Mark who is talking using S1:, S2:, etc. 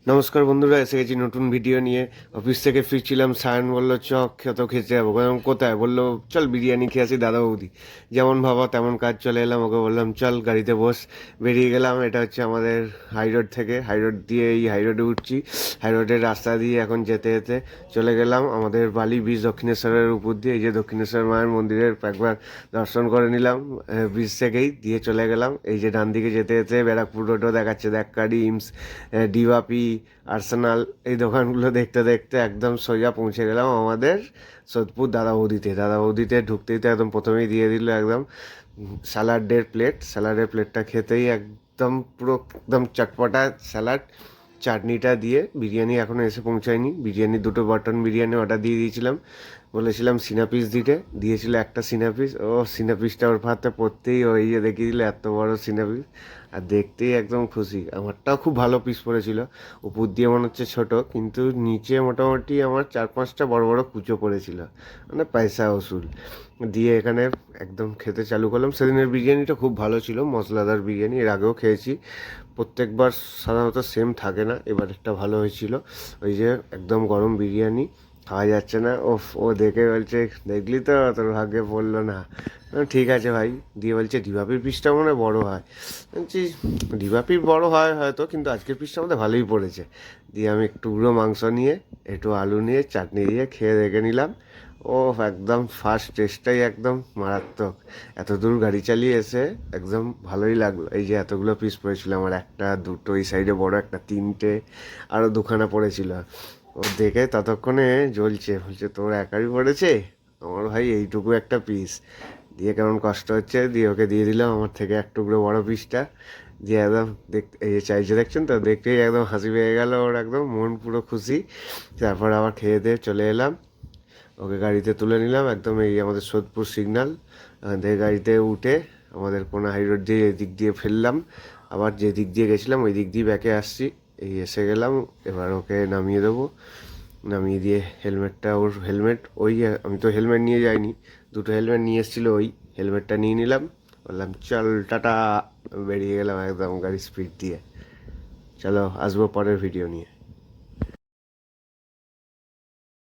S1: নমস্কার বন্ধুরা, এসে গেছি নতুন ভিডিও নিয়ে। অফিস থেকে ফিরছিলাম, সায়ন বললো চ খেতে যাবো। বললাম কোথায়? বললো চল বিরিয়ানি খেয়ে আসি দাদা বৌদি। যেমন ভাবা তেমন কাজ, চলে এলাম। ওকে বললাম চল গাড়িতে বস। বেরিয়ে গেলাম। এটা হচ্ছে আমাদের হাই রোড থেকে, হাই রোড দিয়ে এই হাই রোডে উঠছি। হাই রোডের রাস্তা দিয়ে এখন যেতে যেতে চলে গেলাম আমাদের বালি ব্রিজ, দক্ষিণেশ্বরের উপর দিয়ে। এই যে দক্ষিণেশ্বর মায়ের মন্দিরের একবার দর্শন করে নিলাম ব্রিজ থেকেই, দিয়ে চলে গেলাম। এই যে ডান দিকে যেতে যেতে ব্যারাকপুর রোডও দেখাচ্ছে, দেক্কা, ইমস, ডিওয়াপি, আর্সেনাল, এই দোকানগুলো দেখতে দেখতে একদম সোজা পৌঁছে গেলাম আমাদের সোদপুর দাদা বৌদিতে। দাদা বৌদিতে ঢুকতেই তো একদম প্রথমেই দিয়ে দিল একদম স্যালাডের প্লেট। স্যালাডের প্লেটটা খেতেই একদম পুরো একদম চটপটা স্যালাড, চাটনিটা দিয়ে। বিরিয়ানি এখনও এসে পৌঁছায়নি। বিরিয়ানি দুটো বাটন বিরিয়ানি অর্ডার দিয়ে দিয়েছিলাম, বলেছিলাম সিনাপিস দিতে, দিয়েছিল একটা সিনাপিস। ও সিনাপিসটা ওর ভাতে পড়তেই ওই যে দেখিয়ে দিল এত বড় সিনাপিস, আর দেখতেই একদম খুশি। আমারটাও খুব ভালো পিস পড়েছিল। উপর দিয়ে মনে হচ্ছে ছোট, কিন্তু নিচে মোটামুটি আমার 4-5টা বড় বড় কুচো পড়েছিল, মানে পয়সা ওসুল। দিয়ে এখানে একদম খেতে চালু করলাম। সেদিনের বিরিয়ানিটা খুব ভালো ছিল, মশলাদার বিরিয়ানি। এর আগেও খেয়েছি, প্রত্যেকবার সাধারণত সেম থাকে না, এবার একটা ভালো হয়েছিল। ওই যে একদম গরম বিরিয়ানি, খাওয়া যাচ্ছে না। ও দেখে বলছে দেখলি তো তোর ভাগ্যে পড়লো না। ঠিক আছে ভাই। দিয়ে বলছে ডিবাপির পিসটা মনে হয় বড়ো হয়। বলছি ডিবাপির বড়ো হয় হয়তো, কিন্তু আজকের পিসটা আমাদের ভালোই পড়েছে। দিয়ে আমি একটু টুকরো মাংস নিয়ে, একটু আলু নিয়ে, চাটনি দিয়ে খেয়ে দেখে নিলাম। ও একদম ফার্স্ট টেস্টটাই একদম মারাত্মক। এত দূর গাড়ি চালিয়ে এসে একদম ভালোই লাগলো। এই যে এতগুলো পিস পড়েছিল আমার, একটা দুটো এই সাইডে বড় একটা, তিনটে, আরও দুখানা পড়েছিল। ও দেখে ততক্ষণে জ্বলছে, বলছে তোর একারই পড়েছে? আমার ভাই এইটুকু একটা পিস। দিয়ে কেমন কষ্ট হচ্ছে, দিয়ে ওকে দিয়ে দিলাম আমার থেকে এক টুকরো বড় পিসটা। দিয়ে একদম দেখতে, এই যে চাইছে দেখছেন তো, দেখতেই একদম হাসি পেয়ে গেল ওর, একদম মন পুরো খুশি। তারপর আবার খেয়ে দিয়ে চলে এলাম, ওকে গাড়িতে তুলে নিলাম। একদম এই আমাদের সোদপুর সিগন্যাল, ওখান থেকে গাড়িতে উঠে আমাদের কোনা হাই রোড দিয়ে এদিক দিয়ে ফেললাম। আবার যে দিক দিয়ে গেছিলাম ওই দিক দিয়ে ব্যাকে আসছি। এই এসে গেলাম। এবার ওকে নামিয়ে দেবো। নামিয়ে দিয়ে হেলমেটটা, ওর হেলমেট ওই, আমি তো হেলমেট নিয়ে যাইনি, দুটো হেলমেট নিয়ে এসেছিলো, ওই হেলমেটটা নিয়ে নিলাম। বললাম চল টাটা। বেরিয়ে গেলাম একদম গাড়ির স্পিড দিয়ে। চলো আসবো পরের ভিডিও নিয়ে।